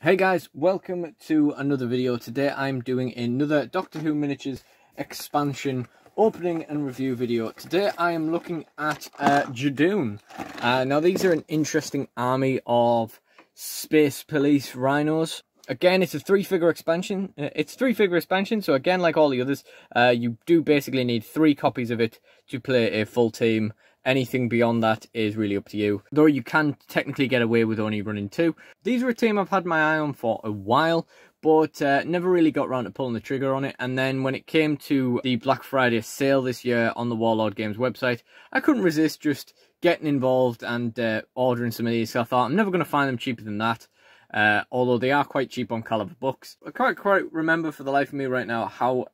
Hey guys, welcome to another video. Today I'm doing another Doctor Who Miniatures expansion opening and review video. Today I am looking at Judoon. Now these are an interesting army of space police rhinos. Again, it's a three-figure expansion. So again, like all the others, you do basically need 3 copies of it to play a full team. Anything beyond that is really up to you, though you can technically get away with only running 2. These are a team I've had my eye on for a while, but never really got around to pulling the trigger on it. And then when it came to the Black Friday sale this year on the Warlord Games website, I couldn't resist just getting involved and ordering some of these. So I thought, I'm never going to find them cheaper than that. Although they are quite cheap on Caliber Books. I can't quite remember for the life of me right now how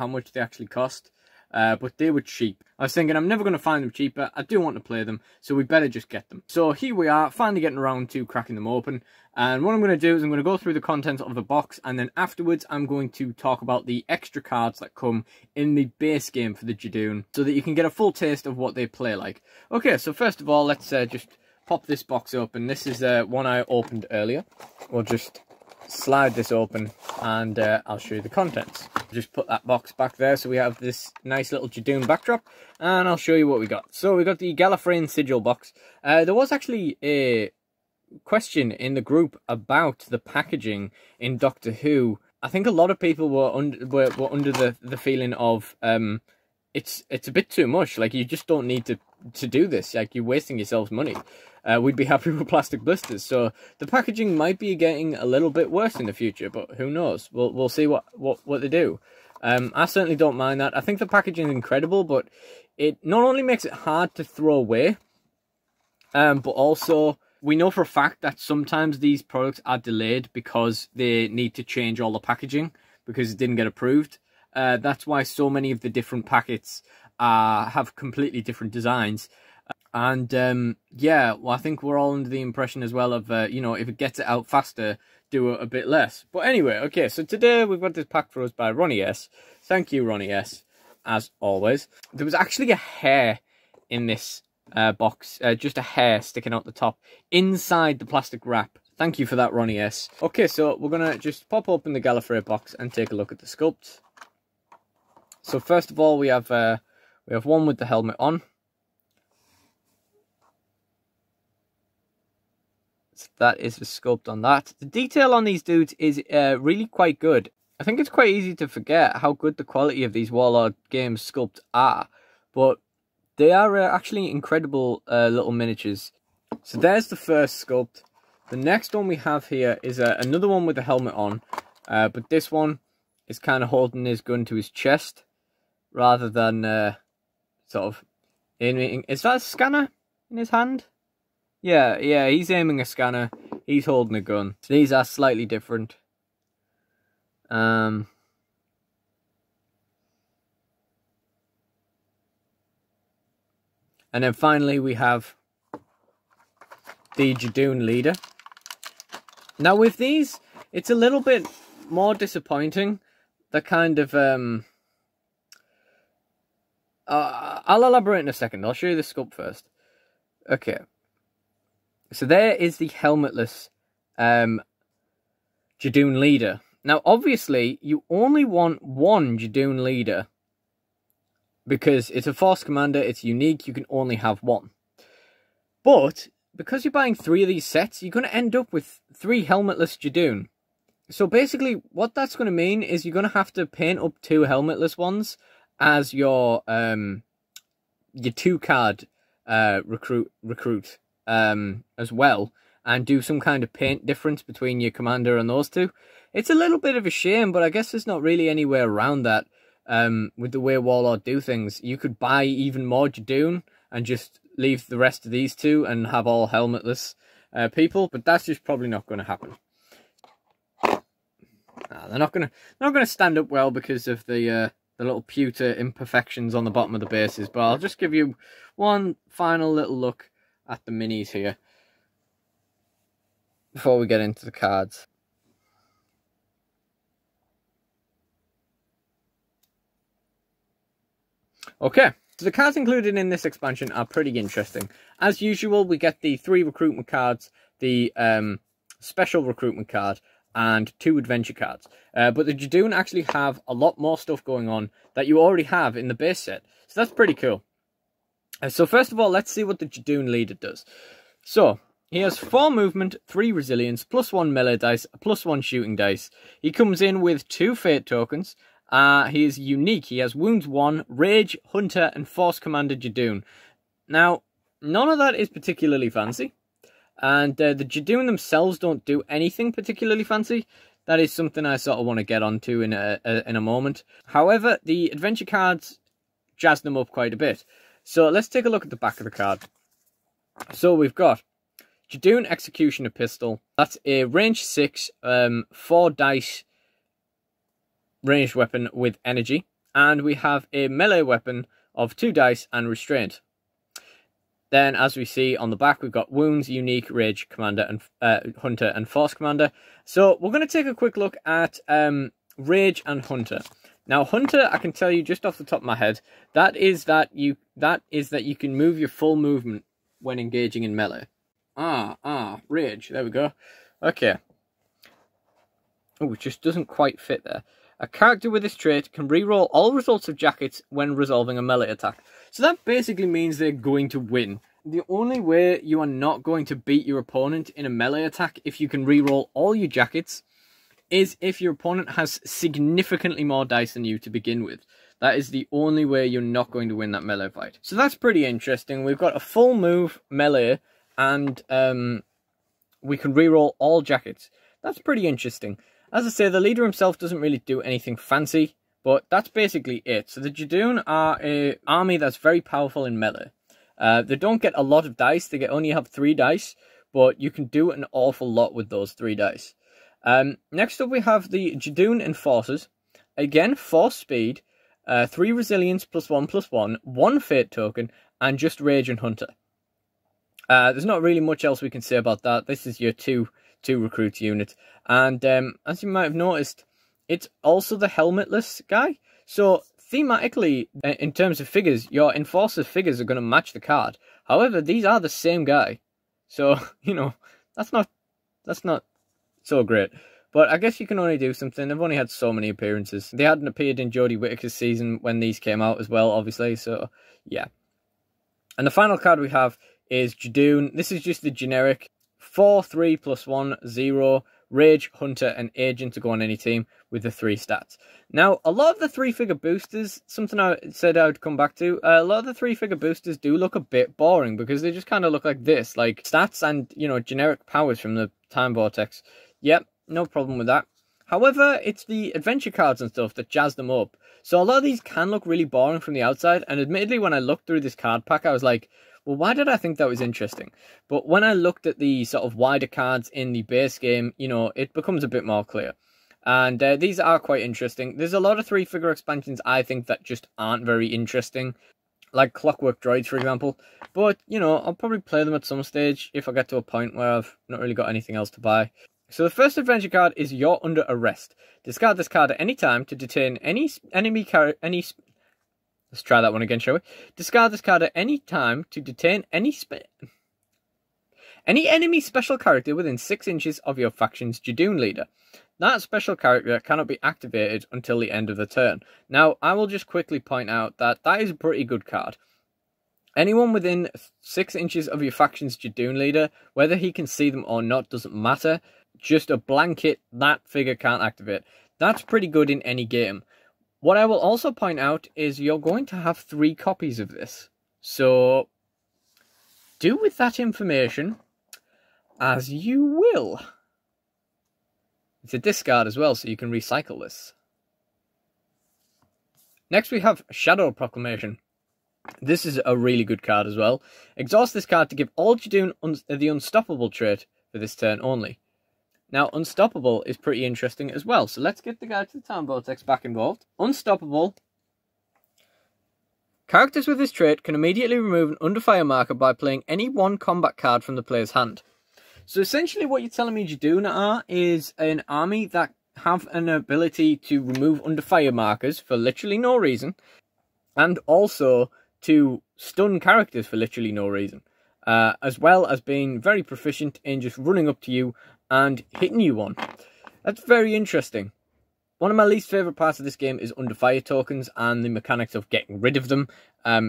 much they actually cost. But they were cheap. I was thinking, I'm never going to find them cheaper. I do want to play them, so we better just get them. So here we are, finally getting around to cracking them open. And what I'm going to do is I'm going to go through the contents of the box, and then afterwards I'm going to talk about the extra cards that come in the base game for the Judoon, so that you can get a full taste of what they play like. Okay, so first of all, let's just pop this box open. This is one I opened earlier. We'll just slide this open and I'll show you the contents. Just put that box back there so we have this nice little Judoon backdrop, and I'll show you what we got. So we got the Gallifreyan sigil box. There was actually a question in the group about the packaging in Doctor Who. I think a lot of people were under the feeling of it's a bit too much. Like, you just don't need to do this. Like, you're wasting yourselves money. We'd be happy with plastic blisters. So the packaging might be getting a little bit worse in the future, but who knows? We'll see what they do. I certainly don't mind that. I think the packaging is incredible, but it not only makes it hard to throw away, but also we know for a fact that sometimes these products are delayed because they need to change all the packaging because it didn't get approved. That's why so many of the different packets have completely different designs. And yeah, well, I think we're all under the impression as well of, you know, if it gets it out faster, do it a bit less. But anyway, okay, so today we've got this pack for us by Ronnie S. Thank you, Ronnie S, as always. There was actually a hair in this box, just a hair sticking out the top, inside the plastic wrap. Thank you for that, Ronnie S. Okay, so we're going to just pop open the Gallifrey box and take a look at the sculpts. So first of all, we have one with the helmet on. So that is the sculpt on that. The detail on these dudes is really quite good. I think it's quite easy to forget how good the quality of these Warlord Games sculpts are, but they are actually incredible little miniatures. So there's the first sculpt. The next one we have here is another one with the helmet on, but this one is kind of holding his gun to his chest rather than sort of aiming. Is that a scanner in his hand? Yeah, he's aiming a scanner. He's holding a gun. So these are slightly different. And then finally we have the Judoon leader. Now with these, it's a little bit more disappointing. The kind of I'll elaborate in a second. I'll show you the sculpt first. Okay. So there is the helmetless Judoon leader. Now, obviously, you only want one Judoon leader because it's a Force Commander, it's unique, you can only have one. But, because you're buying 3 of these sets, you're going to end up with 3 helmetless Judoon. So basically, what that's going to mean is you're going to have to paint up 2 helmetless ones as your 2-card recruit. As well, and do some kind of paint difference between your commander and those 2. It's a little bit of a shame, but I guess there's not really any way around that. With the way Warlord do things, you could buy even more Judoon and just leave the rest of these 2 and have all helmetless people, but that's just probably not going to happen. They're not going to stand up well because of the little pewter imperfections on the bottom of the bases. But I'll just give you one final little look at the minis here before we get into the cards. Okay, so the cards included in this expansion are pretty interesting. As usual, we get the 3 recruitment cards, the special recruitment card, and 2 adventure cards. But the Judoon actually have a lot more stuff going on that you already have in the base set. So that's pretty cool. So first of all, let's see what the Judoon leader does. So, he has 4 movement, 3 resilience, +1 melee dice, +1 shooting dice. He comes in with 2 fate tokens. He is unique. He has wounds 1, rage, hunter, and force commander Judoon. Now, none of that is particularly fancy. And the Judoon themselves don't do anything particularly fancy. That is something I sort of want to get onto in a moment. However, the adventure cards jazz them up quite a bit. So let's take a look at the back of the card. So we've got Judoon Executioner Pistol. That's a range 6, 4 dice ranged weapon with energy. And we have a melee weapon of 2 dice and restraint. Then, as we see on the back, we've got wounds, unique, rage, commander, and hunter, and force commander. So we're going to take a quick look at rage and hunter. Now, hunter, I can tell you just off the top of my head, that is that you can move your full movement when engaging in melee. Rage. There we go. Okay. Oh, it just doesn't quite fit there. A character with this trait can reroll all results of jackets when resolving a melee attack. So that basically means they're going to win. The only way you are not going to beat your opponent in a melee attack if you can reroll all your jackets is if your opponent has significantly more dice than you to begin with. That is the only way you're not going to win that melee fight. So that's pretty interesting. We've got a full move melee and we can reroll all jackets. That's pretty interesting. As I say, the leader himself doesn't really do anything fancy, but that's basically it. So the Judoon are an army that's very powerful in melee. They don't get a lot of dice. They only have 3 dice, but you can do an awful lot with those 3 dice. Next up we have the Judoon Enforcers. Again, 4 speed, 3 resilience +1/+1, 1 fate token, and just rage and hunter. There's not really much else we can say about that. This is your two recruits unit. And as you might have noticed, it's also the helmetless guy. So thematically, in terms of figures, your Enforcer figures are going to match the card. However, these are the same guy. So, you know, that's not so great. But I guess you can only do something. They've only had so many appearances. They hadn't appeared in Jodie Whittaker's season when these came out as well, obviously. So, yeah. And the final card we have is Judoon. This is just the generic 4/3 +1 0 Rage, Hunter, and Agent to go on any team with the 3 stats. Now, a lot of the 3-figure boosters, something I said I would come back to, a lot of the 3-figure boosters do look a bit boring because they just kind of look like this, like stats and, you know, generic powers from the Time Vortex. Yep, no problem with that. However, it's the adventure cards and stuff that jazz them up. So a lot of these can look really boring from the outside, and admittedly, when I looked through this card pack, I was like, well, why did I think that was interesting? But when I looked at the sort of wider cards in the base game, you know, it becomes a bit more clear. And these are quite interesting. There's a lot of 3-figure expansions, I think, that just aren't very interesting. Like Clockwork Droids, for example. But, you know, I'll probably play them at some stage if I get to a point where I've not really got anything else to buy. So the first adventure card is You're Under Arrest. Discard this card at any time to detain any enemy Let's try that one again, shall we? Discard this card at any time to detain any enemy special character within 6 inches of your faction's Judoon leader. That special character cannot be activated until the end of the turn. Now, I will just quickly point out that that is a pretty good card. Anyone within 6 inches of your faction's Judoon leader, whether he can see them or not, doesn't matter. Just a blanket, that figure can't activate. That's pretty good in any game. What I will also point out is you're going to have 3 copies of this. So, do with that information as you will. It's a discard as well, so you can recycle this. Next we have Shadow Proclamation. This is a really good card as well. Exhaust this card to give all Judoon the Unstoppable trait for this turn only. Now, Unstoppable is pretty interesting as well. So let's get the guy to the Time Vortex back involved. Unstoppable. Characters with this trait can immediately remove an under fire marker by playing any 1 combat card from the player's hand. So essentially what you're telling me Judoon are is an army that have an ability to remove under fire markers for literally no reason. And also to stun characters for literally no reason. As well as being very proficient in just running up to you and hitting you one. That's very interesting. One of my least favourite parts of this game is under fire tokens and the mechanics of getting rid of them.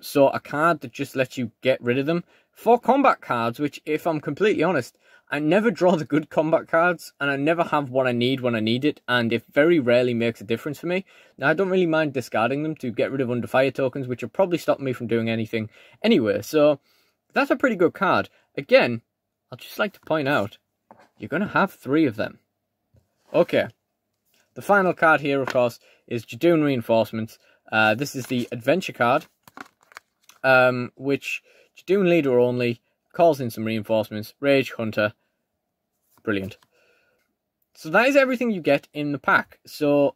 So a card that just lets you get rid of them. For combat cards, which, if I'm completely honest, I never draw the good combat cards, and I never have what I need when I need it, and it very rarely makes a difference for me. Now, I don't really mind discarding them to get rid of under fire tokens, which will probably stop me from doing anything anyway. So that's a pretty good card. Again, I'd just like to point out, you're going to have 3 of them. Okay. The final card here, of course, is Judoon Reinforcements. This is the adventure card, which Judoon leader only, calls in some reinforcements, Rage Hunter. Brilliant. So that is everything you get in the pack. So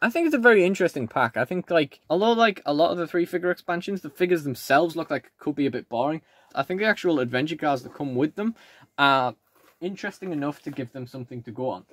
I think it's a very interesting pack. I think, like, although like a lot of the 3-figure expansions, the figures themselves look like it could be a bit boring, I think the actual adventure cards that come with them are interesting enough to give them something to go on.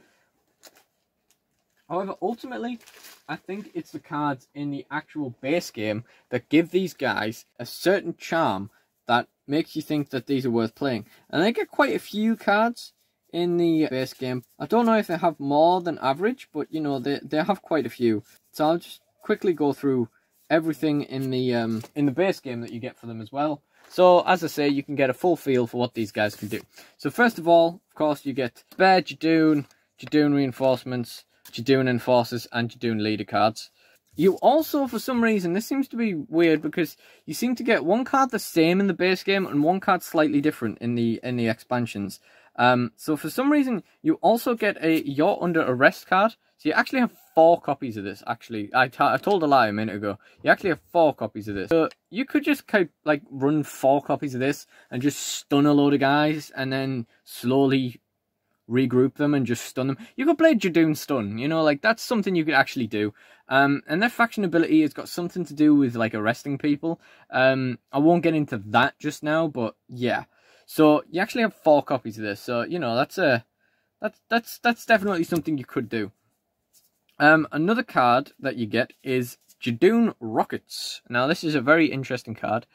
However, ultimately, I think it's the cards in the actual base game that give these guys a certain charm that makes you think that these are worth playing. And they get quite a few cards in the base game. I don't know if they have more than average, but, you know, they have quite a few. So I'll just quickly go through everything in the base game that you get for them as well. So, as I say, you can get a full feel for what these guys can do. So, first of all, of course, you get Spare Judoon, Judoon Reinforcements, Judoon Enforcers, and Judoon Leader cards. You also, for some reason, this seems to be weird because you seem to get one card the same in the base game and one card slightly different in the expansions. So for some reason, you also get a You're Under Arrest card. So you actually have 4 copies of this, actually. I told a lie a minute ago. You actually have 4 copies of this. So you could just like run 4 copies of this and just stun a load of guys and then slowly regroup them and just stun them. You could play Judoon Stun, you know, like that's something you could actually do. And their faction ability has got something to do with like arresting people. I won't get into that just now, but yeah. So you actually have 4 copies of this. So, you know, that's definitely something you could do. Another card that you get is Judoon Rockets. Now this is a very interesting card.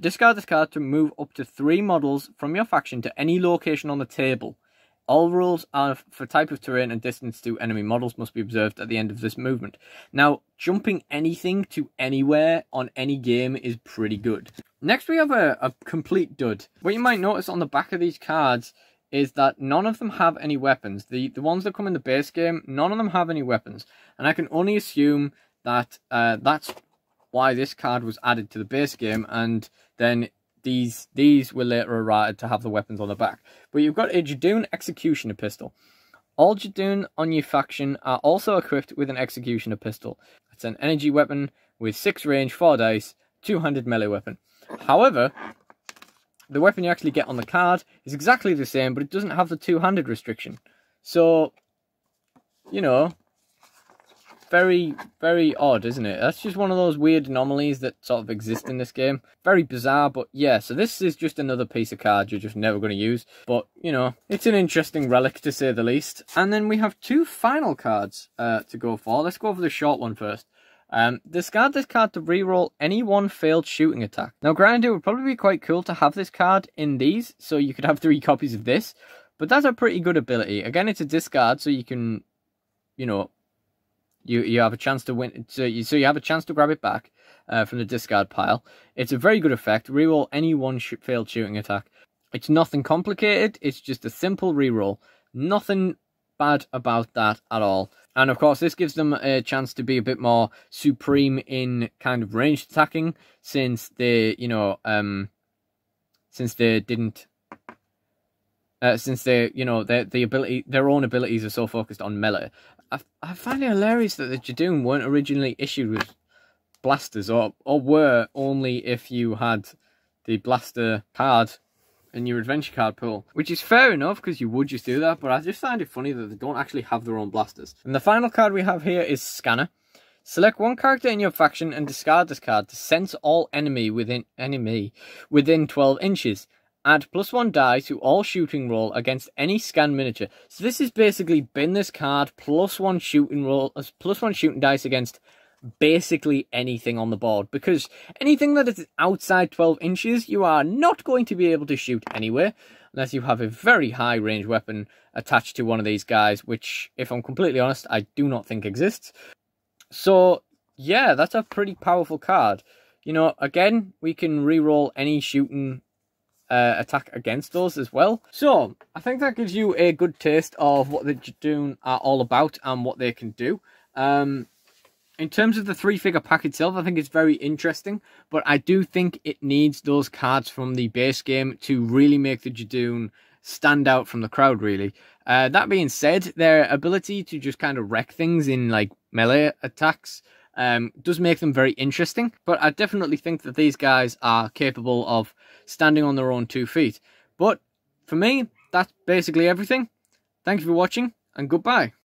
Discard this card to move up to 3 models from your faction to any location on the table. All rules are for type of terrain and distance to enemy models must be observed at the end of this movement. Now, jumping anything to anywhere on any game is pretty good. Next, we have a complete dud. What you might notice on the back of these cards is that none of them have any weapons. The ones that come in the base game, none of them have any weapons. And I can only assume that that's why this card was added to the base game, and then these were later errated to have the weapons on the back. But you've got a Judoon Executioner Pistol. All Judoon on your faction are also equipped with an Executioner Pistol. It's an energy weapon with 6 range, 4 dice, 2-handed melee weapon. However, the weapon you actually get on the card is exactly the same, but it doesn't have the 2-handed restriction. So, you know, very, very odd, isn't it? That's just one of those weird anomalies that sort of exist in this game. Very bizarre, but yeah, so this is just another piece of card you're just never going to use. But, you know, it's an interesting relic to say the least. And then we have 2 final cards to go for. Let's go for the short one first. Discard this card to reroll any 1 failed shooting attack. Now, granted, it would probably be quite cool to have this card in these, so you could have 3 copies of this. But that's a pretty good ability. Again, it's a discard, so you can, you know, you have a chance to win. So you have a chance to grab it back from the discard pile. It's a very good effect. Reroll any 1 failed shooting attack. It's nothing complicated. It's just a simple reroll. Nothing bad about that at all. And of course, this gives them a chance to be a bit more supreme in kind of ranged attacking, since they, you know, since they didn't. Since they, you know, their own abilities are so focused on melee. I find it hilarious that the Judoon weren't originally issued with blasters, or were only if you had the blaster card in your adventure card pool. Which is fair enough, because you would just do that, but I just find it funny that they don't actually have their own blasters. And the final card we have here is Scanner. Select 1 character in your faction and discard this card to sense all enemy within 12 inches. Add +1 die to all shooting roll against any scan miniature. So this has basically been this card +1 shooting roll, +1 shooting dice against basically anything on the board. Because anything that is outside 12 inches, you are not going to be able to shoot anywhere. unless you have a very high range weapon attached to one of these guys, which, if I'm completely honest, I do not think exists. So yeah, that's a pretty powerful card. You know, again, we can reroll any shooting attack against those as well. So I think that gives you a good taste of what the Judoon are all about and what they can do. In terms of the 3-figure pack itself, I think it's very interesting, but I do think it needs those cards from the base game to really make the Judoon stand out from the crowd, really. That being said, their ability to just kind of wreck things in like melee attacks does make them very interesting, but I definitely think that these guys are capable of standing on their own 2 feet. But for me, that's basically everything. Thank you for watching, and goodbye.